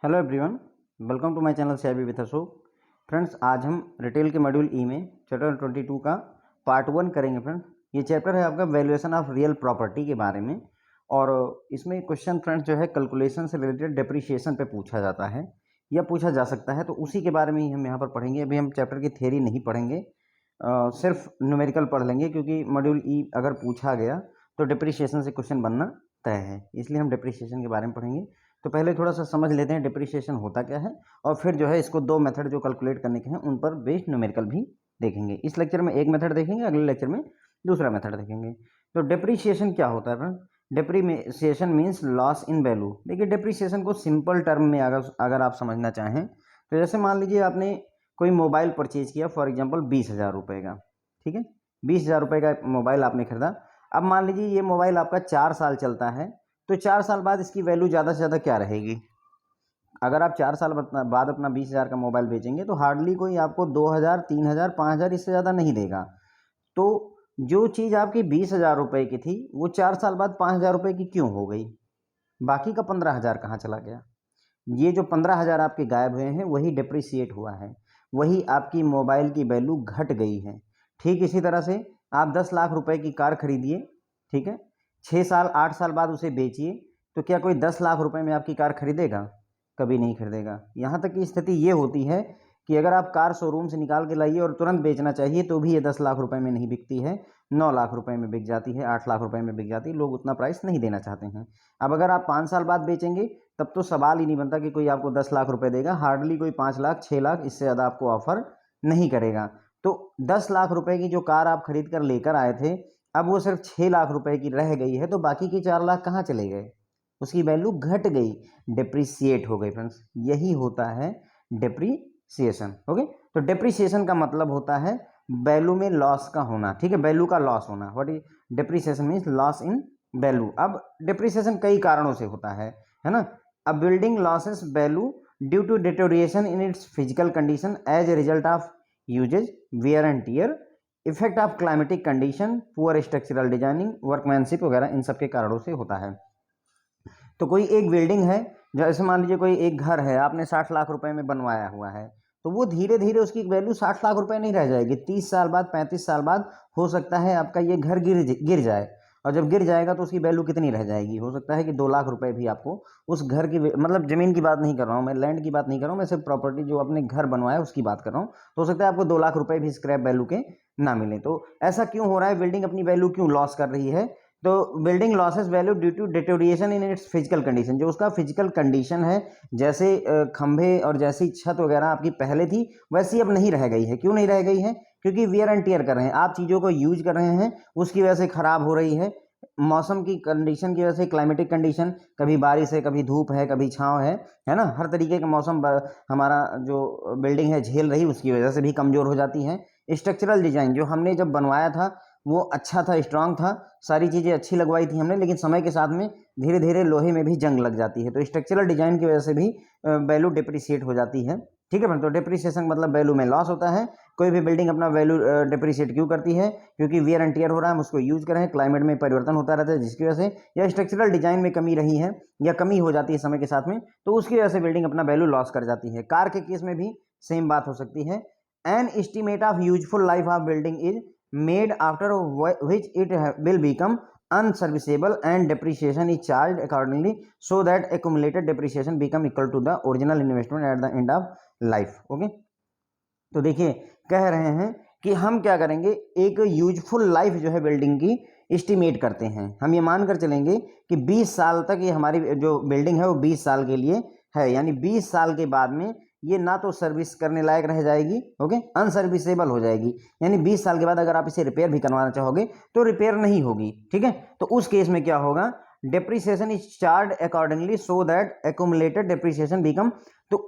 Hello everyone, welcome to my channel CIB with Ashok. Friends, आज हम retail के module ई में चैप्टर 22 का पार्ट 1 करेंगे। फ्रेंड्स, ये चैप्टर है आपका वैल्यूएशन ऑफ रियल प्रॉपर्टी के बारे में। और इसमें क्वेश्चन फ्रेंड्स जो है कैलकुलेशन से रिलेटेड डिप्रिशिएशन पे पूछा जाता है या पूछा जा सकता है, तो उसी के बारे में ही हम यहाँ पर पढ़ेंगे। अभी हम चैप्टर की थ्योरी नहीं पढ़ेंगे, सिर्फ न्यूमेरिकल पढ़ लेंगे, क्योंकि मॉड्यूल ई अगर पूछा गया तो डिप्रिशिएशन से क्वेश्चन बनना तय है। इसलिए हम डिप्रिशिएशन के बारे में पढ़ेंगे। तो पहले थोड़ा सा समझ लेते हैं डिप्रिशिएशन होता क्या है, और फिर जो है इसको दो मेथड जो कैलकुलेट करने के हैं उन पर बेस्ड न्यूमेरिकल भी देखेंगे। इस लेक्चर में एक मेथड देखेंगे, अगले लेक्चर में दूसरा मेथड देखेंगे। तो डिप्रिशिएशन क्या होता है friend? Depreciation means loss in value. देखिए, डिप्रिशिएशन को सिंपल टर्म में अगर आप समझना चाहें तो जैसे मान लीजिए आपने कोई मोबाइल परचेज किया, फॉर एग्जाम्पल 20,000 रुपये का, ठीक है। 20,000 रुपये का मोबाइल आपने खरीदा। अब मान लीजिए ये मोबाइल आपका 4 साल चलता है, तो 4 साल बाद इसकी वैल्यू ज़्यादा से ज़्यादा क्या रहेगी? अगर आप 4 साल बाद अपना 20,000 का मोबाइल बेचेंगे तो हार्डली कोई आपको 2,000, 3,000, 5,000 इससे ज़्यादा नहीं देगा। तो जो चीज़ आपकी 20,000 रुपये की थी वो 4 साल बाद 5,000 रुपये की क्यों हो गई? बाकी का 15,000 कहाँ चला गया? ये जो 15,000 आपके गायब हुए हैं वही डिप्रिसिएट हुआ है, वही आपकी मोबाइल की वैल्यू घट गई है। ठीक इसी तरह से आप 10 लाख रुपए की कार खरीदिए, ठीक है। 6 साल 8 साल बाद उसे बेचिए, तो क्या कोई 10 लाख रुपए में आपकी कार खरीदेगा? कभी नहीं खरीदेगा। यहाँ तक की स्थिति ये होती है कि अगर आप कार शोरूम से निकाल के लाइए और तुरंत बेचना चाहिए तो भी ये 10 लाख रुपए में नहीं बिकती है, 9 लाख रुपए में बिक जाती है, 8 लाख रुपए में बिक जाती है। लोग उतना प्राइस नहीं देना चाहते हैं। अब अगर आप 5 साल बाद बेचेंगे तब तो सवाल ही नहीं बनता कि कोई आपको 10 लाख रुपए देगा। हार्डली कोई 5 लाख 6 लाख, इससे ज़्यादा आपको ऑफर नहीं करेगा। तो 10 लाख रुपए की जो कार आप खरीद कर लेकर आए थे, अब वो सिर्फ 6 लाख रुपए की रह गई है, तो बाकी के 4 लाख कहाँ चले गए? उसकी वैल्यू घट गई, डिप्रिसिएट हो गई। फ्रेंड्स, यही होता है डिप्रिसिएशन। ओके, तो डिप्रिसिएशन का मतलब होता है वैल्यू में लॉस का होना, ठीक है, वैल्यू का लॉस होना। What is depreciation? Means loss in value. अब डिप्रिसिएशन कई कारणों से होता है ना। A building loses value due to deterioration in its physical condition as a result of usage, wear and tear, effect of climatic condition, poor structural designing, workmanship वगैरह, इन सब के कारणों से होता है। तो कोई एक बिल्डिंग है, जैसे मान लीजिए कोई एक घर है, आपने 60 लाख रुपए में बनवाया हुआ है, तो वो धीरे धीरे उसकी वैल्यू 60 लाख रुपए नहीं रह जाएगी। 30 साल बाद 35 साल बाद हो सकता है आपका ये घर गिर जाए, और जब गिर जाएगा तो उसकी वैल्यू कितनी रह जाएगी? हो सकता है कि 2 लाख रुपए भी आपको उस घर की, मतलब जमीन की बात नहीं कर रहा हूँ मैं, लैंड की बात नहीं कर रहा हूँ मैं, सिर्फ प्रॉपर्टी जो आपने घर बनवाया उसकी बात कर रहा हूँ। तो हो सकता है आपको 2 लाख रुपए भी स्क्रैप वैल्यू के ना मिले। तो ऐसा क्यों हो रहा है? बिल्डिंग अपनी वैल्यू क्यों लॉस कर रही है? तो building loses value due to deterioration in its physical condition. जो उसका फिजिकल कंडीशन है, जैसे खंभे और जैसी छत वगैरह आपकी पहले थी वैसी अब नहीं रह गई है। क्यों नहीं रह गई है? क्योंकि वियर एंड टियर कर रहे हैं, आप चीज़ों को यूज कर रहे हैं, उसकी वजह से खराब हो रही है। मौसम की कंडीशन की वजह से, क्लाइमेटिक कंडीशन, कभी बारिश है, कभी धूप है, कभी छांव है ना। हर तरीके का मौसम हमारा जो बिल्डिंग है झेल रही, उसकी वजह से भी कमज़ोर हो जाती है। स्ट्रक्चरल डिजाइन जो हमने जब बनवाया था वो अच्छा था, स्ट्रांग था, सारी चीज़ें अच्छी लगवाई थी हमने, लेकिन समय के साथ में धीरे धीरे लोहे में भी जंग लग जाती है। तो स्ट्रक्चरल डिजाइन की वजह से भी वैल्यू डिप्रिसिएट हो जाती है, ठीक है। तो डिप्रिसिएशन मतलब वैल्यू में लॉस होता है। कोई भी बिल्डिंग अपना वैल्यू डिप्रिसिएट क्यों करती है? क्योंकि वियर एंड टियर हो रहा है, हम उसको यूज कर रहे हैं, क्लाइमेट में परिवर्तन होता रहता है जिसकी वजह से, या स्ट्रक्चरल डिजाइन में कमी रही है या कमी हो जाती है समय के साथ में, तो उसकी वजह से बिल्डिंग अपना वैल्यू लॉस कर जाती है। कार के केस में भी सेम बात हो सकती है। An estimate of useful life of building is made after which it will become unserviceable and depreciation is charged accordingly so that accumulated depreciation become equal to the original investment at the end of life. Okay, तो देखिए कह रहे हैं कि हम क्या करेंगे, एक यूजफुल लाइफ जो है बिल्डिंग की एस्टिमेट करते हैं। हम ये मानकर चलेंगे कि 20 साल तक ये हमारी जो बिल्डिंग है वो 20 साल के लिए है, यानी 20 साल के बाद में ये ना तो सर्विस करने लायक रह जाएगी, ओके, अनसर्विसेबल हो जाएगी। यानी 20 साल के बाद अगर आप इसे रिपेयर भी करवाना चाहोगे तो रिपेयर नहीं होगी, ठीक है। तो उस केस में क्या होगा? Depreciation is charge accordingly so that accumulated depreciation become. तो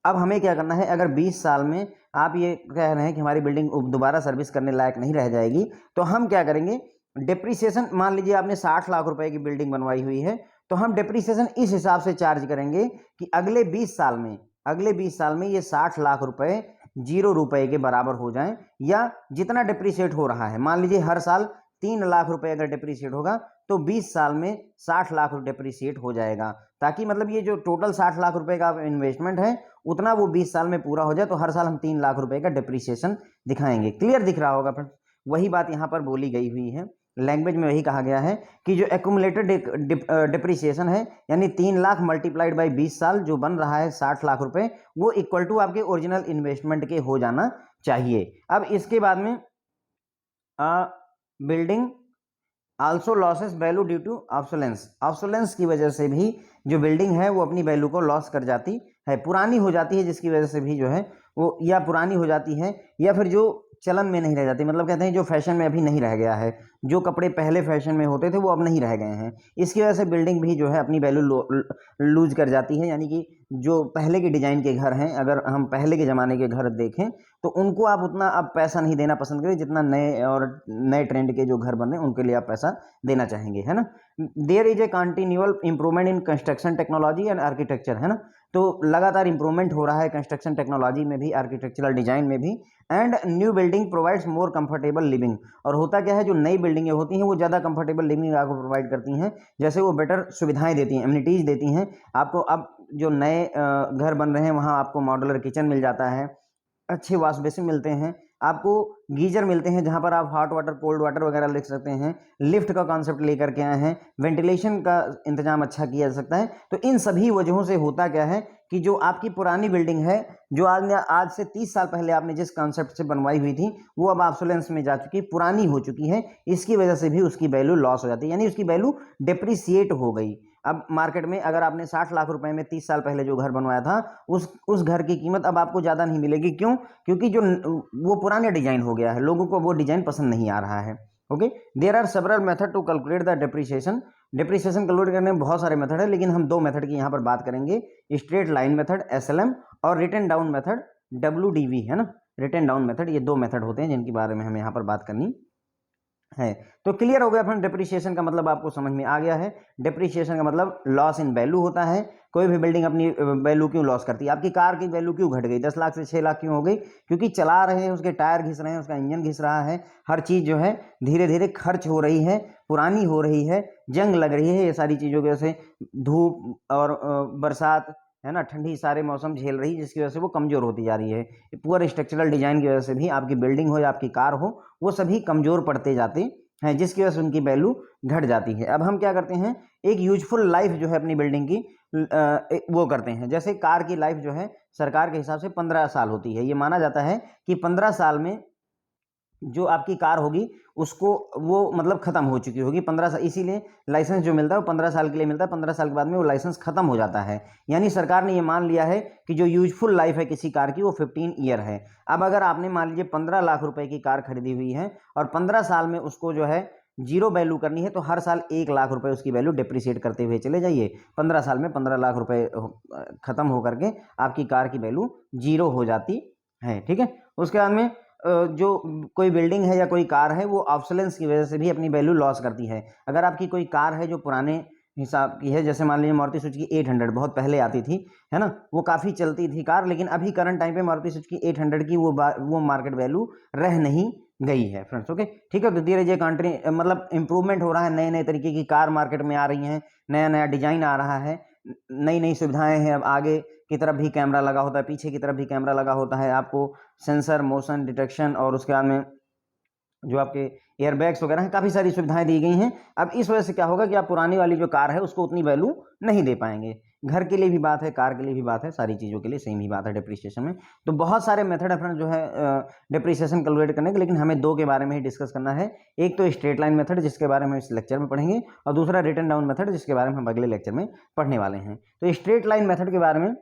अब हमें क्या करना है? अगर 20 साल में आप ये कह रहे हैं कि हमारी बिल्डिंग दोबारा सर्विस करने लायक नहीं रह जाएगी, तो हम क्या करेंगे? डेप्रिसिएशन, मान लीजिए आपने 60 लाख रुपए की बिल्डिंग बनवाई हुई है, तो हम डेप्रिसिएशन इस हिसाब से चार्ज करेंगे कि अगले 20 साल में ये 60 लाख रुपए 0 रुपए के बराबर हो जाएं, या जितना डिप्रिसिएट हो रहा है, मान लीजिए हर साल 3 लाख रुपए अगर डिप्रिसिएट होगा तो 20 साल में 60 लाख डिप्रिसिएट हो जाएगा, ताकि मतलब ये जो टोटल 60 लाख रुपए का इन्वेस्टमेंट है उतना वो 20 साल में पूरा हो जाए, तो हर साल हम 3 लाख रुपए का डिप्रिसिएशन दिखाएंगे। क्लियर दिख रहा होगा फ्रेंड्स, वही बात यहाँ पर बोली गई हुई है, लैंग्वेज में वही कहा गया है कि जो एक्यूमुलेटेड डिप्रिसिएशन है यानी 3 लाख मल्टीप्लाइड बाई 20 साल जो बन रहा है 60 लाख रुपए, वो इक्वल टू आपके ओरिजिनल इन्वेस्टमेंट के हो जाना चाहिए। अब इसके बाद में building also loses value due to obsolescence, obsolescence की वजह से भी जो बिल्डिंग है वो अपनी वैल्यू को लॉस कर जाती है, पुरानी हो जाती है, जिसकी वजह से भी जो है वो या पुरानी हो जाती है या फिर जो चलन में नहीं रह जाती, मतलब कहते हैं जो फैशन में अभी नहीं रह गया है, जो कपड़े पहले फैशन में होते थे वो अब नहीं रह गए हैं, इसकी वजह से बिल्डिंग भी जो है अपनी वैल्यू लूज कर जाती है। यानी कि जो पहले के डिजाइन के घर हैं, अगर हम पहले के ज़माने के घर देखें तो उनको आप उतना अब पैसा नहीं देना पसंद करें जितना नए ट्रेंड के जो घर बन रहे हैं उनके लिए आप पैसा देना चाहेंगे, है ना। There is a continual improvement in construction technology and architecture, है ना, तो लगातार इंप्रूवमेंट हो रहा है कंस्ट्रक्शन टेक्नोलॉजी में भी, आर्किटेक्चरल डिजाइन में भी। And new building provides more comfortable living, और होता क्या है जो नई बिल्डिंगें होती हैं वो ज़्यादा कंफर्टेबल लिविंग आपको प्रोवाइड करती हैं, जैसे वो बेटर सुविधाएं देती हैं, एमिनिटीज़ देती हैं आपको। अब जो नए घर बन रहे हैं वहाँ आपको मॉड्यूलर किचन मिल जाता है, अच्छे वॉश बेसिन मिलते हैं, आपको गीजर मिलते हैं जहां पर आप हॉट वाटर कोल्ड वाटर वगैरह लिख सकते हैं, लिफ्ट का कॉन्सेप्ट लेकर के आए हैं, वेंटिलेशन का इंतजाम अच्छा किया जा सकता है। तो इन सभी वजहों से होता क्या है कि जो आपकी पुरानी बिल्डिंग है जो आज से 30 साल पहले आपने जिस कॉन्सेप्ट से बनवाई हुई थी वो अब ऑब्सोलेंस में जा चुकी है, पुरानी हो चुकी है, इसकी वजह से भी उसकी वैल्यू लॉस हो जाती है, यानी उसकी वैल्यू डिप्रिसिएट हो गई। अब मार्केट में अगर आपने 60 लाख रुपए में 30 साल पहले जो घर बनवाया था उस घर की कीमत अब आपको ज़्यादा नहीं मिलेगी। क्यों? क्योंकि जो वो पुराना डिजाइन हो गया है, लोगों को वो डिजाइन पसंद नहीं आ रहा है। Okay, there are several method to calculate the depreciation, depreciation calculate करने में बहुत सारे मेथड है, लेकिन हम दो मेथड की यहाँ पर बात करेंगे, स्ट्रेट लाइन मेथड SLM और रिटन डाउन मेथड WDV, है ना, रिटन डाउन मेथड। ये दो मेथड होते हैं जिनके बारे में हमें यहाँ पर बात करनी है। तो क्लियर हो गया फ्रेंड, डिप्रिसिएशन का मतलब आपको समझ में आ गया है। डिप्रिसिएशन का मतलब लॉस इन वैल्यू होता है। कोई भी बिल्डिंग अपनी वैल्यू क्यों लॉस करती है? आपकी कार की वैल्यू क्यों घट गई, 10 लाख से 6 लाख क्यों हो गई? क्योंकि चला रहे हैं, उसके टायर घिस रहे हैं, उसका इंजन घिस रहा है, हर चीज़ जो है धीरे धीरे खर्च हो रही है, पुरानी हो रही है, जंग लग रही है, ये सारी चीज़ों की वजह से, धूप और बरसात, है ना, ठंडी, सारे मौसम झेल रही है, जिसकी वजह से वो कमज़ोर होती जा रही है। पुअर स्ट्रक्चरल डिजाइन की वजह से भी आपकी बिल्डिंग हो या आपकी कार हो, वो सभी कमज़ोर पड़ते जाते हैं, जिसकी वजह से उनकी वैल्यू घट जाती है। अब हम क्या करते हैं, एक यूजफुल लाइफ जो है अपनी बिल्डिंग की वो करते हैं। जैसे कार की लाइफ जो है सरकार के हिसाब से 15 साल होती है। ये माना जाता है कि 15 साल में जो आपकी कार होगी उसको वो मतलब ख़त्म हो चुकी होगी 15 साल, इसीलिए लाइसेंस जो मिलता है वो 15 साल के लिए मिलता है। 15 साल के बाद में वो लाइसेंस ख़त्म हो जाता है। यानी सरकार ने ये मान लिया है कि जो यूजफुल लाइफ है किसी कार की वो 15 ईयर है। अब अगर आपने मान लीजिए 15 लाख रुपए की कार खरीदी हुई है और 15 साल में उसको जो है जीरो वैल्यू करनी है, तो हर साल 1 लाख रुपए उसकी वैल्यू डिप्रिसिएट करते हुए चले जाइए। 15 साल में 15 लाख रुपए ख़त्म होकर के आपकी कार की वैल्यू जीरो हो जाती है। ठीक है, उसके बाद में जो कोई बिल्डिंग है या कोई कार है वो ऑब्सोलेंस की वजह से भी अपनी वैल्यू लॉस करती है। अगर आपकी कोई कार है जो पुराने हिसाब की है, जैसे मान लीजिए मारुति सुजुकी 800 बहुत पहले आती थी, है ना, वो काफ़ी चलती थी कार, लेकिन अभी करंट टाइम पे मारुति सुजुकी 800 की वो मार्केट वैल्यू रह नहीं गई है फ्रेंड्स। ओके, ठीक है, तो धीरे धीरे कंट्री मतलब इंप्रूवमेंट हो रहा है, नए नए तरीके की कार मार्केट में आ रही हैं, नया नया डिजाइन आ रहा है, नई नई सुविधाएं हैं। अब आगे की तरफ भी कैमरा लगा होता है, पीछे की तरफ भी कैमरा लगा होता है, आपको सेंसर, मोशन डिटेक्शन, और उसके बाद में जो आपके एयरबैग्स वगैरह हैं, काफ़ी सारी सुविधाएं दी गई हैं। अब इस वजह से क्या होगा कि आप पुरानी वाली जो कार है उसको उतनी वैल्यू नहीं दे पाएंगे। घर के लिए भी बात है, कार के लिए भी बात है, सारी चीज़ों के लिए सेम ही बात है डिप्रिसिएशन में। तो बहुत सारे मेथड है फ्रेंड जो है डिप्रिसिएशन कैलकुलेट करने के, लेकिन हमें दो के बारे में ही डिस्कस करना है। एक तो स्ट्रेट लाइन मेथड जिसके बारे में हम इस लेक्चर में पढ़ेंगे, और दूसरा रिटन डाउन मेथड जिसके बारे में हम अगले लेक्चर में पढ़ने वाले हैं। तो स्ट्रेट लाइन मेथड के बारे में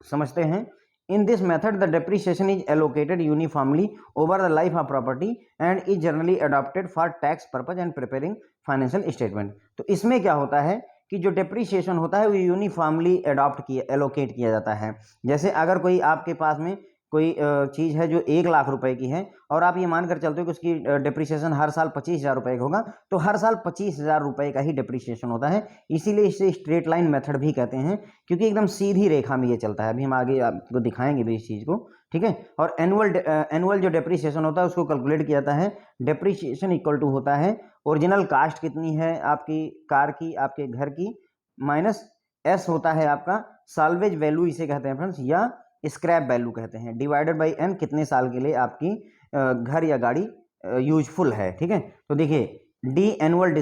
समझते हैं। In this method, the depreciation is allocated uniformly over the life of property and is generally adopted for tax purpose and preparing financial statement. तो इसमें क्या होता है कि जो डिप्रिसिएशन होता है वो यूनिफॉर्मली एलोकेट किया जाता है। जैसे अगर कोई आपके पास में कोई चीज़ है जो 1 लाख रुपए की है और आप ये मान कर चलते हो कि उसकी डिप्रिसिएशन हर साल 25,000 रुपये का होगा, तो हर साल 25,000 रुपये का ही डिप्रिसिएशन होता है। इसीलिए इसे स्ट्रेट लाइन मेथड भी कहते हैं, क्योंकि एकदम सीधी रेखा में ये चलता है। अभी हम आगे आपको दिखाएंगे भी इस चीज़ को, ठीक है। और एनुअल जो डिप्रिसिएशन होता है उसको कैलकुलेट किया जाता है। डिप्रिसिएशन इक्वल टू होता है ओरिजिनल कास्ट कितनी है आपकी कार की, आपके घर की, माइनस एस होता है आपका साल्वेज वैल्यू इसे कहते हैं फ्रेंड्स, या स्क्रैप वैल्यू कहते हैं, डिवाइडेड बाई एन कितने साल के लिए आपकी घर या गाड़ी यूजफुल है, ठीक है। तो देखिए डी एनुअल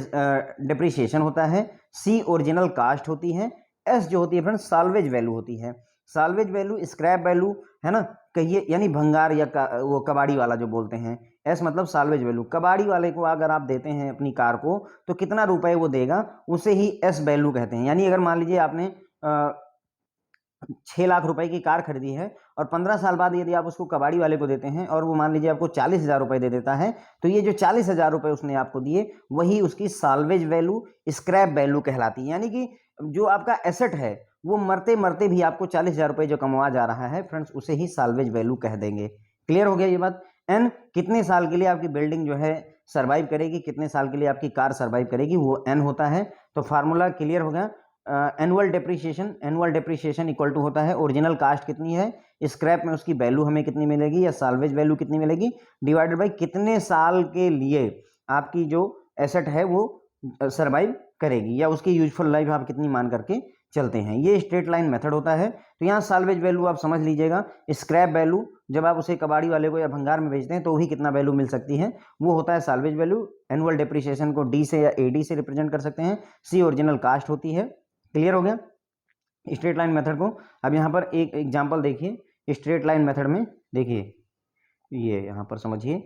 डिप्रिसिएशन होता है, सी ओरिजिनल कास्ट होती है, एस जो होती है फ्रेंड्स साल्वेज वैल्यू होती है। साल्वेज वैल्यू स्क्रैप वैल्यू है ना, कहिए यानी भंगार या वो कबाड़ी वाला जो बोलते हैं। एस मतलब साल्वेज वैल्यू, कबाड़ी वाले को अगर आप देते हैं अपनी कार को तो कितना रुपए वो देगा उसे ही एस वैल्यू कहते हैं। यानी अगर मान लीजिए आपने 6 लाख रुपए की कार खरीदी है और 15 साल बाद यदि आप उसको कबाड़ी वाले को देते हैं और वो मान लीजिए आपको 40,000 रुपये दे देता है, तो ये जो 40,000 रुपये उसने आपको दिए वही उसकी साल्वेज वैल्यू स्क्रैप वैल्यू कहलाती है। यानी कि जो आपका एसेट है वो मरते मरते भी आपको 40,000 रुपये जो कमवा जा रहा है फ्रेंड्स उसे ही साल्वेज वैल्यू कह देंगे। क्लियर हो गया ये बात। एन कितने साल के लिए आपकी बिल्डिंग जो है सर्वाइव करेगी, कितने साल के लिए आपकी कार सर्वाइव करेगी, वो एन होता है। तो फार्मूला क्लियर हो गया। एनुअल डिप्रिसिएशन इक्वल टू होता है ओरिजिनल कास्ट कितनी है, स्क्रैप में उसकी वैल्यू हमें कितनी मिलेगी या साल्वेज वैल्यू कितनी मिलेगी, डिवाइडेड बाई कितने साल के लिए आपकी जो एसेट है वो सर्वाइव करेगी या उसकी यूजफुल लाइफ आप कितनी मान करके चलते हैं। ये स्ट्रेट लाइन मेथड होता है। तो यहाँ साल्वेज वैल्यू आप समझ लीजिएगा, स्क्रैप वैल्यू जब आप उसे कबाड़ी वाले को या भंगार में बेचते हैं तो वही कितना वैल्यू मिल सकती है वो होता है साल्वेज वैल्यू। एनुअल डिप्रिसिएशन को डी से या एडी से रिप्रेजेंट कर सकते हैं, सी ओरिजिनल कास्ट होती है। क्लियर हो गया स्ट्रेट लाइन मेथड को। अब यहाँ पर एक एग्जांपल देखिए स्ट्रेट लाइन मेथड में, देखिए ये यहाँ पर समझिए,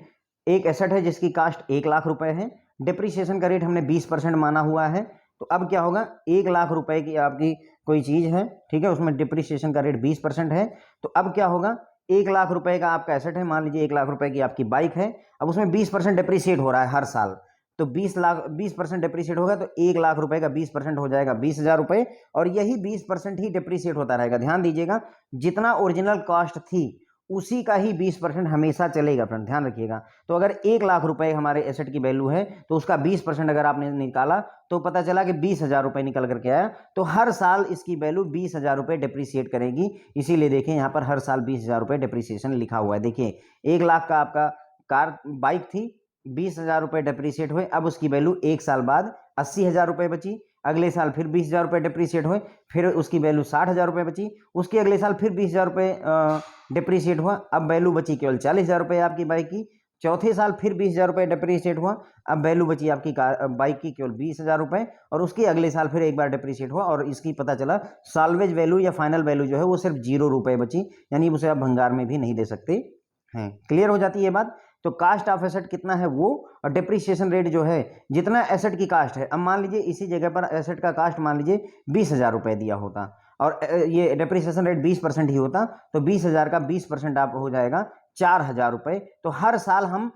एक एसेट है जिसकी कास्ट 1 लाख रुपए है, डिप्रिसिएशन का रेट हमने 20% माना हुआ है। तो अब क्या होगा, 1 लाख रुपए की आपकी कोई चीज़ है, ठीक है, उसमें डिप्रिसिएशन का रेट 20% है। तो अब क्या होगा, 1 लाख रुपए का आपका एसेट है, मान लीजिए 1 लाख रुपए की आपकी बाइक है, अब उसमें 20% डिप्रिसिएट हो रहा है हर साल। तो 20% डिप्रिसिएट होगा तो 1 लाख रुपए का 20% हो जाएगा 20,000 रुपये, और यही 20% ही डिप्रिसिएट होता रहेगा। ध्यान दीजिएगा, जितना ओरिजिनल कॉस्ट थी उसी का ही 20% हमेशा चलेगा फ्रेंड, ध्यान रखिएगा। तो अगर 1 लाख रुपए हमारे एसेट की वैल्यू है तो उसका 20% अगर आपने निकाला तो पता चला कि 20,000 रुपये निकल करके आया, तो हर साल इसकी वैल्यू 20,000 रुपये डिप्रिसिएट करेगी। इसीलिए देखिए यहाँ पर हर साल 20,000 रुपये डिप्रिसिएशन लिखा हुआ है। देखिए 1 लाख का आपका कार बाइक थी, 20,000 रुपये डिप्रिसिएट हुए, अब उसकी वैल्यू 1 साल बाद 80,000 रुपये बची, अगले साल फिर 20,000 रुपये डिप्रिसिएट हुए, फिर उसकी वैल्यू 60,000 रुपये बची, उसके अगले साल फिर 20,000 रुपये डिप्रिसिएट हुआ, अब वैल्यू बची केवल 40,000 रुपये आपकी बाइक की, चौथे साल फिर 20,000 रुपये डिप्रिसिएट हुआ, अब वैल्यू बची आपकी बाइक की केवल 20,000 रुपये, और उसके अगले साल फिर एक बार डिप्रिसिएट हुआ और इसकी पता चला साल्वेज वैल्यू या फाइनल वैल्यू जो है वो सिर्फ 0 रुपये बची, यानी उसे आप भंगार में भी नहीं दे सकते हैं। क्लियर हो जाती है ये बात। तो कास्ट ऑफ एसेट कितना है वो, और डिप्रिसिएशन रेट जो है जितना एसेट की कास्ट है। अब मान लीजिए इसी जगह पर एसेट का कास्ट मान लीजिए 20,000 रुपये दिया होता और ये डिप्रिसिएशन रेट 20% ही होता, तो 20,000 का 20% आप हो जाएगा 4,000 रुपये। तो हर साल हम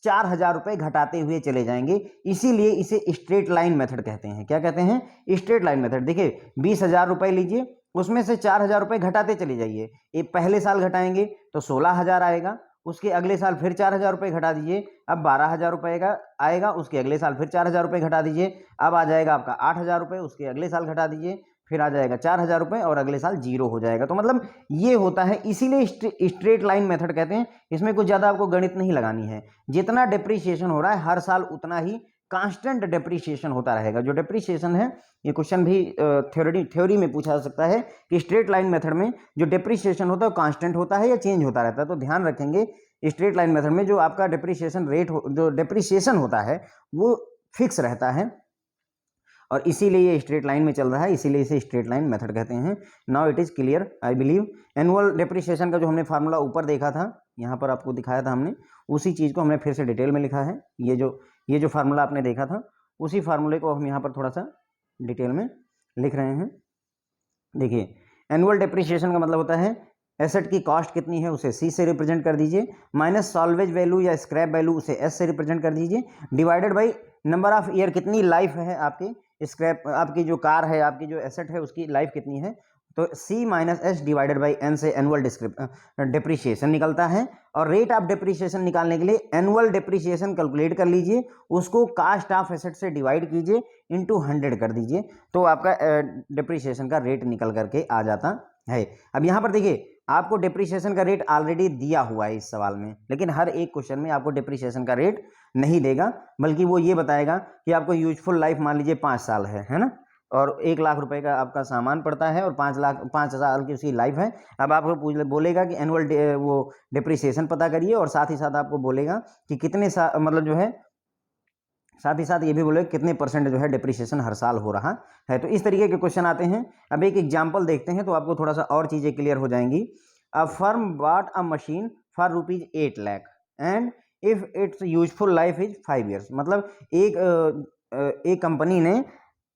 4,000 रुपये घटाते हुए चले जाएंगे, इसीलिए इसे स्ट्रेट लाइन मेथड कहते हैं। क्या कहते हैं, स्ट्रेट लाइन मेथड। देखिए 20,000 रुपये लीजिए, उसमें से 4,000 रुपये घटाते चले जाइए। ये पहले साल घटाएंगे तो 16,000 आएगा, उसके अगले साल फिर 4,000 रुपये घटा दीजिए, अब 12,000 रुपये का आएगा, उसके अगले साल फिर 4,000 रुपये घटा दीजिए, अब आ जाएगा आपका 8,000 रुपये, उसके अगले साल घटा दीजिए, फिर आ जाएगा 4,000 रुपये और अगले साल 0 हो जाएगा। तो मतलब ये होता है, इसीलिए स्ट्रेट लाइन मेथड कहते हैं। इसमें कुछ ज़्यादा आपको गणित नहीं लगानी है, जितना डिप्रिसिएशन हो रहा है हर साल उतना ही कांस्टेंट डिप्रिसिएशन होता रहेगा। जो डिप्रिसिएशन है, ये क्वेश्चन भी थ्योरी में पूछा जा सकता है कि स्ट्रेट लाइन मेथड में जो डिप्रिसिएशन होता है वो कांस्टेंट होता है या चेंज होता रहता है। तो ध्यान रखेंगे स्ट्रेट लाइन मेथड में जो आपका डिप्रिसिएशन रेट जो डिप्रिसिएशन होता है वो फिक्स रहता है, और इसीलिए ये स्ट्रेट लाइन में चल रहा है, इसीलिए इसे स्ट्रेट लाइन मेथड कहते हैं। Now it is clear I believe. Annual depreciation का जो हमने फार्मूला ऊपर देखा था, यहाँ पर आपको दिखाया था हमने, उसी चीज़ को हमने फिर से डिटेल में लिखा है। ये जो फार्मूला आपने देखा था उसी फार्मूले को हम यहाँ पर थोड़ा सा डिटेल में लिख रहे हैं। देखिए एनुअल डिप्रिसिएशन का मतलब होता है एसेट की कॉस्ट कितनी है उसे सी से रिप्रेजेंट कर दीजिए, माइनस सॉल्वेज वैल्यू या स्क्रैप वैल्यू उसे एस से रिप्रेजेंट कर दीजिए, divided by number of year, कितनी लाइफ है आपकी स्क्रैप, आपकी जो कार है, आपकी जो एसेट है, उसकी लाइफ कितनी है, तो C minus S divided by N से एनुअल डिप्रिशिएशन निकलता है। और रेट ऑफ डिप्रिशिएशन निकालने के लिए एनुअल डिप्रिशिएशन कैलकुलेट कर लीजिए, उसको कास्ट ऑफ एसेट से डिवाइड कीजिए, इंटू 100 कर दीजिए, तो आपका डिप्रिशिएशन का रेट निकल करके आ जाता है। अब यहाँ पर देखिए, आपको डिप्रिशिएशन का रेट ऑलरेडी दिया हुआ है इस सवाल में, लेकिन हर एक क्वेश्चन में आपको डिप्रिशिएशन का रेट नहीं देगा, बल्कि वो ये बताएगा कि आपको यूजफुल लाइफ मान लीजिए 5 साल है ना, और 1 लाख रुपए का आपका सामान पड़ता है और 5 साल की उसकी लाइफ है। अब आपको बोलेगा कि एनुअल वो डिप्रिसिएशन पता करिए, और साथ ही साथ आपको बोलेगा कि कितने मतलब जो है, साथ ही साथ ये भी बोलेगा कितने परसेंट जो है डिप्रिसिएशन हर साल हो रहा है। तो इस तरीके के क्वेश्चन आते हैं। अब एक एग्जाम्पल देखते हैं तो आपको थोड़ा सा और चीज़ें क्लियर हो जाएंगी। A firm bought a machine for ₹8 lakh and if it's useful life is 5 years. मतलब एक कंपनी ने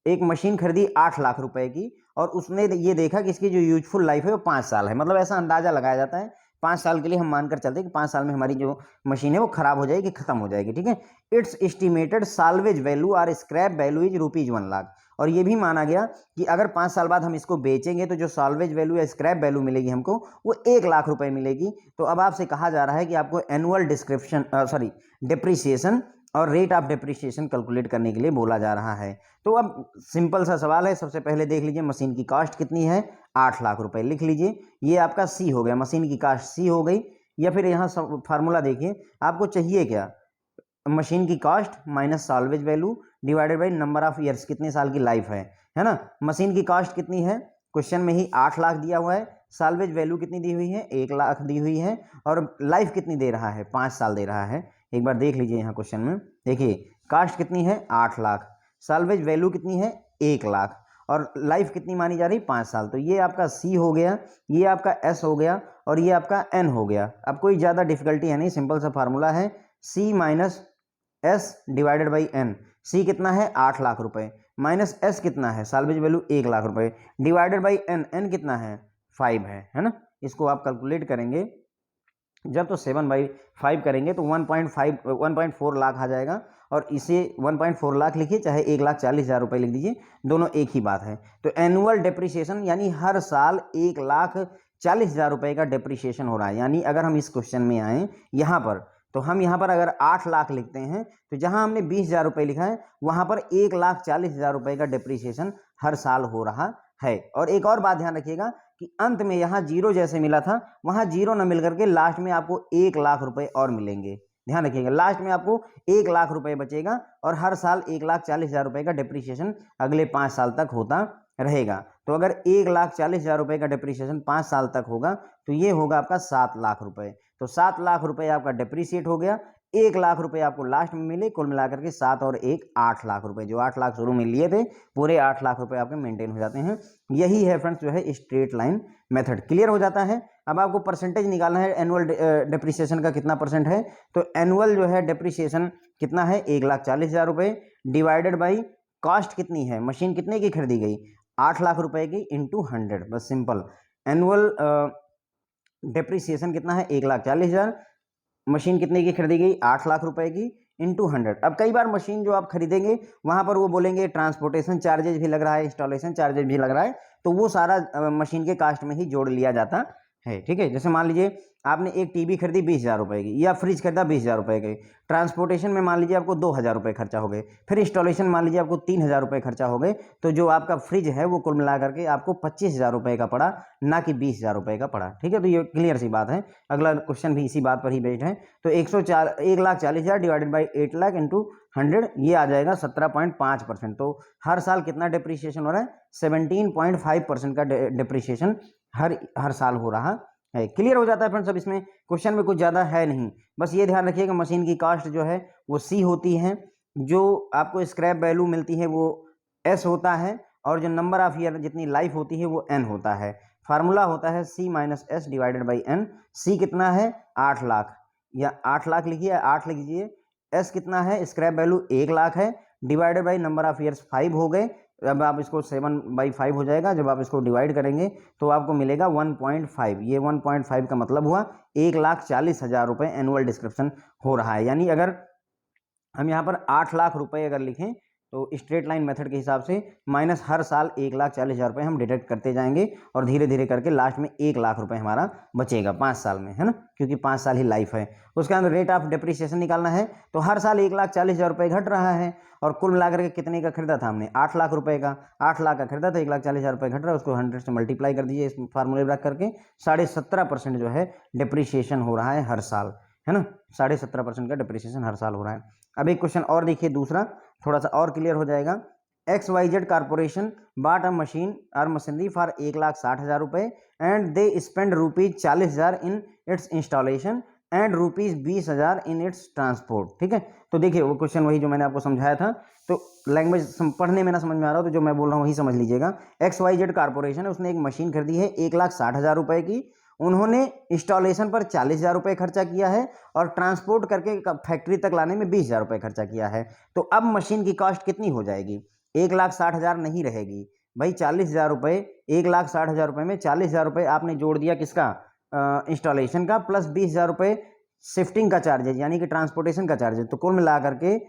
एक मशीन खरीदी 8 लाख रुपए की, और उसने ये देखा कि इसकी जो यूजफुल लाइफ है वो 5 साल है। मतलब ऐसा अंदाजा लगाया जाता है 5 साल के लिए हम मानकर चलते हैं कि 5 साल में हमारी जो मशीन है वो खराब हो जाएगी, खत्म हो जाएगी, ठीक है। इट्स एस्टिमेटेड साल्वेज वैल्यू और स्क्रैप वैल्यू इज ₹1 लाख। और ये भी माना गया कि अगर 5 साल बाद हम इसको बेचेंगे तो जो साल्वेज वैल्यू या स्क्रैप वैल्यू मिलेगी हमको वो 1 लाख रुपए मिलेगी। तो अब आपसे कहा जा रहा है कि आपको एनुअल डिप्रिसिएशन और रेट ऑफ डिप्रिसिएशन कैलकुलेट करने के लिए बोला जा रहा है। तो अब सिंपल सा सवाल है, सबसे पहले देख लीजिए मशीन की कॉस्ट कितनी है, 8 लाख रुपए लिख लीजिए। ये आपका सी हो गया, मशीन की कॉस्ट सी हो गई। या फिर यहाँ फार्मूला देखिए, आपको चाहिए क्या, मशीन की cost minus salvage value divided by number of years, कितने साल की लाइफ है ना। मशीन की कॉस्ट कितनी है, क्वेश्चन में ही 8 लाख दिया हुआ है, साल्वेज वैल्यू कितनी दी हुई है, 1 लाख दी हुई है, और लाइफ कितनी दे रहा है, 5 साल दे रहा है। एक बार देख लीजिए यहाँ क्वेश्चन में, देखिए कास्ट कितनी है 8 लाख, साल्वेज वैल्यू कितनी है 1 लाख, और लाइफ कितनी मानी जा रही 5 साल। तो ये आपका सी हो गया, ये आपका एस हो गया, और ये आपका एन हो गया। अब कोई ज़्यादा डिफिकल्टी है नहीं, सिंपल सा फार्मूला है, C minus S divided by N. C कितना है 8 लाख रुपए, माइनस एस कितना है साल्वेज वैल्यू 1 लाख रुपए, डिवाइडेड बाई एन, एन कितना है 5 है ना। इसको आप कैलकुलेट करेंगे जब तो 7/5 करेंगे तो 1.4 लाख आ जाएगा, और इसे 1.4 लाख लिखिए चाहे 1,40,000 रुपये लिख दीजिए, दोनों एक ही बात है। तो एनुअल डिप्रिसिएशन यानी हर साल 1,40,000 रुपये का डिप्रिसिएशन हो रहा है। यानी अगर हम इस क्वेश्चन में आए यहाँ पर, तो हम यहाँ पर अगर 8 लाख लिखते हैं तो जहाँ हमने 20,000 रुपये लिखा है वहाँ पर 1,40,000 रुपये का डिप्रिसिएशन हर साल हो रहा है। और एक और बात ध्यान रखिएगा कि अंत में यहाँ जीरो जैसे मिला था वहाँ जीरो न मिल करके लास्ट में आपको 1 लाख रुपए और मिलेंगे। ध्यान रखिएगा, लास्ट में आपको 1 लाख रुपए बचेगा, और हर साल 1,40,000 रुपए का डिप्रिसिएशन अगले 5 साल तक होता रहेगा। तो अगर 1,40,000 रुपए का डिप्रिसिएशन 5 साल तक होगा तो ये होगा आपका 7 लाख रुपए। तो 7 लाख रुपए आपका डिप्रिसिएट हो गया, 1 लाख रुपए आपको लास्ट में मिले, कुल मिलाकर के 7 और 1 8 लाख रुपए। जो 8 लाख शुरू में लिए थे पूरे 8 लाख रुपए आपके मेंटेन हो जाते हैं। यही है फ्रेंड्स जो है स्ट्रेट लाइन मेथड। क्लियर हो जाता है। अब आपको परसेंटेज निकालना है एनुअल डिप्रिसिएशन का कितना परसेंट है। तो एनुअल जो है डिप्रिसिएशन कितना है 1,40,000 रुपए, डिवाइडेड बाई कॉस्ट कितनी है, मशीन कितने की खरीदी गई 8 लाख रुपए की, इंटू 100, बस सिंपल। एनुअल डिप्रिसिएशन कितना है 1,40,000, मशीन कितने की खरीदी गई 8 लाख रुपए की, इंटू 100। अब कई बार मशीन जो आप खरीदेंगे वहां पर वो बोलेंगे ट्रांसपोर्टेशन चार्जेज भी लग रहा है, इंस्टॉलेशन चार्जेज भी लग रहा है, तो वो सारा मशीन के कास्ट में ही जोड़ लिया जाता है। ठीक है, जैसे मान लीजिए आपने एक टीवी खरीदी 20,000 रुपए की, या फ्रिज खरीदा 20,000 रुपए की, ट्रांसपोर्टेशन में मान लीजिए आपको 2,000 रुपए खर्चा हो गए, फिर इंस्टॉलेशन मान लीजिए आपको 3,000 रुपए खर्चा हो गए, तो जो आपका फ्रिज है वो कुल मिला करके आपको 25,000 रुपए का पड़ा, ना कि 20,000 रुपए का पड़ा। ठीक है, तो ये क्लियर सी बात है। अगला क्वेश्चन भी इसी बात पर ही बेस्ड है। तो 1,40,000 डिवाइडेड बाई 8 लाख इंटू 100, ये आ जाएगा 17.5%। तो हर साल कितना डिप्रिसिएशन हो रहा है 17.5% का डिप्रिसिएशन हर साल हो रहा है। क्लियर हो जाता है फ्रेंड्स। अब इसमें क्वेश्चन में कुछ ज़्यादा है नहीं, बस ये ध्यान रखिएगा मशीन की कॉस्ट जो है वो सी होती है, जो आपको स्क्रैप वैल्यू मिलती है वो एस होता है, और जो नंबर ऑफ ईयर जितनी लाइफ होती है वो एन होता है। फार्मूला होता है C minus S divided by N. C कितना है 8 लाख, या 8 लाख लिखिए, 8 लिख दीजिए। एस कितना है स्क्रैप वैल्यू 1 लाख है, divided by number of years 5 हो गए। अब आप इसको 7/5 हो जाएगा, जब आप इसको डिवाइड करेंगे तो आपको मिलेगा 1.5। ये 1.5 का मतलब हुआ 1,40,000 रुपये एनुअल डिस्क्रिप्शन हो रहा है। यानी अगर हम यहाँ पर 8 लाख रुपए अगर लिखें तो स्ट्रेट लाइन मेथड के हिसाब से माइनस हर साल 1,40,000 रुपये हम डिडक्ट करते जाएंगे और धीरे धीरे करके लास्ट में 1,00,000 रुपये हमारा बचेगा 5 साल में, है ना, क्योंकि 5 साल ही लाइफ है। उसके अंदर रेट ऑफ डिप्रिसिएशन निकालना है, तो हर साल 1,40,000 रुपये घट रहा है और कुल मिलाकर के कितने का खरीदा था हमने, 8,00,000 रुपये का। 8,00,000 का खरीदा था, 1,40,000 रुपये घट रहा है, उसको 100 से मल्टीप्लाई कर दीजिए इस फार्मूले रख करके। 17.5% जो है डिप्रिसिएशन हो रहा है हर साल, है ना, 17.5% का डिप्रिसिएशन हर साल हो रहा है। अब एक क्वेश्चन और देखिए, दूसरा थोड़ा सा और क्लियर हो जाएगा। XYZ corporation bought a machine or machinery for 1,60,000 रुपये and they spend ₹40,000 in its installation and ₹20,000 in its transport. ठीक है, तो देखिए वो क्वेश्चन वही जो मैंने आपको समझाया था, तो लैंग्वेज पढ़ने में ना समझ में आ रहा हो तो जो मैं बोल रहा हूँ वही समझ लीजिएगा। XYZ कॉर्पोरेशन है, उसने एक मशीन खरीदी है 1,60,000 रुपये की। उन्होंने इंस्टॉलेशन पर 40,000 रुपये खर्चा किया है और ट्रांसपोर्ट करके फैक्ट्री तक लाने में 20,000 रुपये खर्चा किया है। तो अब मशीन की कॉस्ट कितनी हो जाएगी, 1,60,000 नहीं रहेगी भाई, 40,000 रुपये। 1,60,000 रुपये में 40,000 रुपये आपने जोड़ दिया किसका, इंस्टॉलेशन का, प्लस 20,000 रुपये शिफ्टिंग का चार्जेज यानी कि ट्रांसपोर्टेशन का चार्जेज। तो कुल मिला करके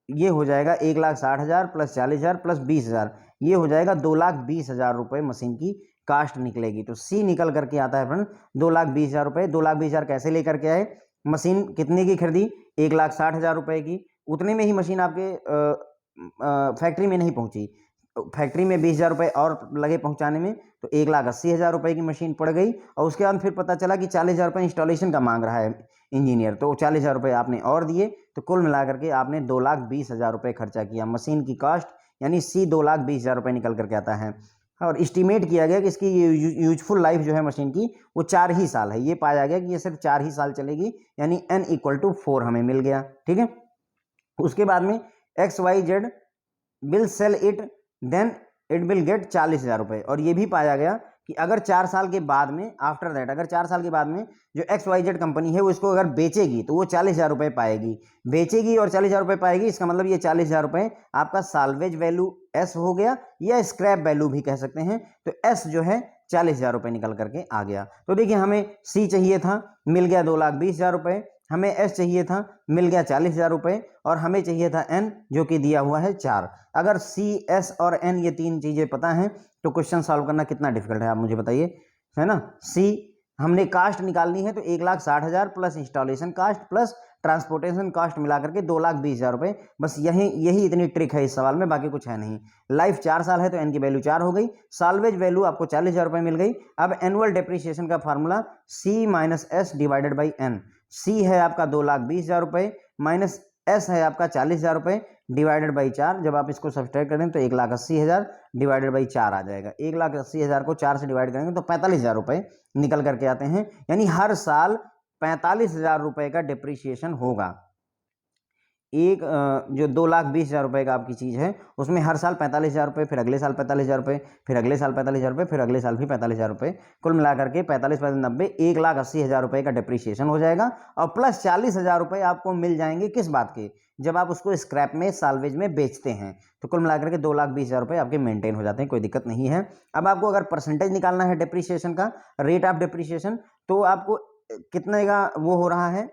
ये हो जाएगा 1,60,000 प्लस 40,000 प्लस 20,000, ये हो जाएगा 2,20,000 रुपये मशीन की कास्ट निकलेगी। तो सी निकल करके आता है फ्रेंड 2,20,000 रुपये। 2,20,000 कैसे लेकर के आए, मशीन कितने की खरीदी, 1,60,000 रुपये की। उतने में ही मशीन आपके फैक्ट्री में नहीं पहुंची, फैक्ट्री में 20,000 रुपये और लगे पहुंचाने में, तो 1,80,000 रुपये की मशीन पड़ गई। और उसके बाद फिर पता चला कि 40,000 रुपये इंस्टॉलेशन का मांग रहा है इंजीनियर, तो 40,000 रुपये आपने और दिए। तो कुल मिलाकर के आपने 2,20,000 रुपये खर्चा किया मशीन की कॉस्ट, यानी सी 2,20,000 रुपये निकल करके आता है। और इस्टीमेट किया गया कि इसकी यूजफुल लाइफ जो है मशीन की वो 4 ही साल है। ये पाया गया कि ये सिर्फ 4 ही साल चलेगी, यानी n = 4 हमें मिल गया। ठीक है, उसके बाद में XYZ will sell it then it will get 40,000 रुपये। और ये भी पाया गया कि अगर 4 साल के बाद में, आफ्टर दैट, अगर 4 साल के बाद में जो XYZ कंपनी है वो इसको अगर बेचेगी तो वो 40,000 रुपये पाएगी। बेचेगी और 40,000 रुपये पाएगी, इसका मतलब ये 40,000 रुपये आपका साल्वेज वैल्यू S हो गया, या स्क्रैप वैल्यू भी कह सकते हैं। तो S जो है 40,000 रुपये निकल करके आ गया। तो देखिए हमें C चाहिए था, मिल गया 2,20,000 रुपये। हमें S चाहिए था, मिल गया 40,000 रुपये। और हमें चाहिए था N, जो कि दिया हुआ है 4। अगर C, S और N ये 3 चीज़ें पता हैं तो क्वेश्चन सॉल्व करना कितना डिफिकल्ट है आप मुझे बताइए, है ना। C हमने कास्ट निकालनी है, तो 1,60,000 plus installation cost plus transportation cost मिलाकर के 2,20,000 रुपये। बस यही इतनी ट्रिक है इस सवाल में, बाकी कुछ है नहीं। लाइफ 4 साल है तो N की वैल्यू 4 हो गई, साल्वेज वैल्यू आपको 40,000 रुपये मिल गई। अब एनुअल डिप्रिसिएशन का formula C minus S divided by N। C है आपका 2,20,000 रुपये, माइनस S है आपका 40,000 रुपये, डिवाइडेड बाई 4। जब आप इसको सब्सट्रैक्ट करें तो 1,80,000 डिवाइडेड बाई 4 आ जाएगा। 1,80,000 को 4 से डिवाइड करेंगे तो 45,000 रुपये निकल करके आते हैं, यानी हर साल 45,000 रुपये का डिप्रिसिएशन होगा। एक जो 2,20,000 रुपये का आपकी चीज़ है उसमें हर साल 45,000 रुपये, फिर अगले साल 45,000 रुपये, फिर अगले साल 45,000 रुपये, फिर अगले साल भी 45,000 रुपये, कुल मिलाकर के 45 + 90 1,80,000 रुपये का डिप्रिसिएशन हो जाएगा। और प्लस 40,000 रुपये आपको मिल जाएंगे किस बात के, जब आप उसको स्क्रैप में, साल्वेज में बेचते हैं। तो कुल मिलाकर के 2,20,000 रुपये आपके मेंटेन हो जाते हैं, कोई दिक्कत नहीं है। अब आपको अगर परसेंटेज निकालना है डिप्रिसिएशन का, रेट ऑफ डिप्रिसिएशन, तो आपको कितने का वो हो रहा है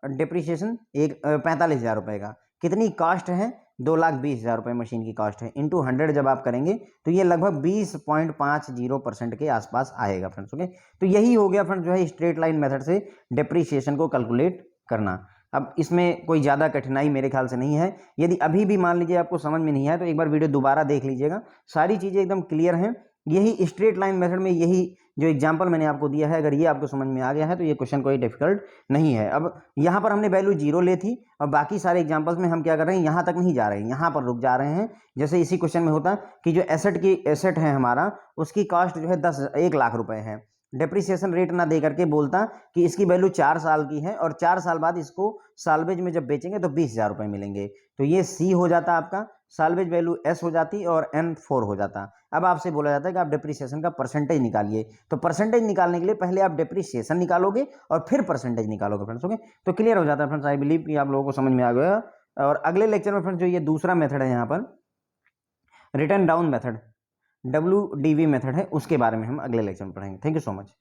डिप्रिसिएशन, 45,000 रुपये का। कितनी कॉस्ट है, 2,20,000 रुपये मशीन की कॉस्ट है, इंटू 100 जब आप करेंगे तो ये लगभग 20.50% के आसपास आएगा फ्रेंड्स। ओके, तो यही हो गया फ्रेंड्स जो है स्ट्रेट लाइन मेथड से डिप्रिसिएशन को कैलकुलेट करना। अब इसमें कोई ज़्यादा कठिनाई मेरे ख्याल से नहीं है। यदि अभी भी मान लीजिए आपको समझ में नहीं आया तो एक बार वीडियो दोबारा देख लीजिएगा, सारी चीज़ें एकदम क्लियर हैं। यही स्ट्रेट लाइन मेथड में यही जो एग्जांपल मैंने आपको दिया है, अगर ये आपको समझ में आ गया है तो ये क्वेश्चन कोई डिफिकल्ट नहीं है। अब यहाँ पर हमने वैल्यू 0 ली थी और बाकी सारे एग्जांपल्स में हम क्या कर रहे हैं, यहाँ तक नहीं जा रहे हैं, यहाँ पर रुक जा रहे हैं। जैसे इसी क्वेश्चन में होता कि जो एसेट है हमारा, उसकी कॉस्ट जो है 1,00,000 रुपये है, डिप्रिसिएशन रेट ना दे करके बोलता कि इसकी वैल्यू 4 साल की है और 4 साल बाद इसको साल्वेज में जब बेचेंगे तो 20,000 रुपये मिलेंगे। तो ये C हो जाता आपका, साल्वेज वैल्यू S हो जाती और N 4 हो जाता। अब आपसे बोला जाता है कि आप डिप्रिसिएशन का परसेंटेज निकालिए, तो परसेंटेज निकालने के लिए पहले आप डिप्रिसिएशन निकालोगे और फिर परसेंटेज निकालोगे फ्रेंड्स। ओके, तो क्लियर हो जाता है फ्रेंड्स। आई बिलीव कि आप लोगों को समझ में आ गया। और अगले लेक्चर में फ्रेंड्स जो ये दूसरा मेथड है यहाँ पर return down method, WDV method है, उसके बारे में हम अगले लेक्चर में पढ़ेंगे। Thank you so much.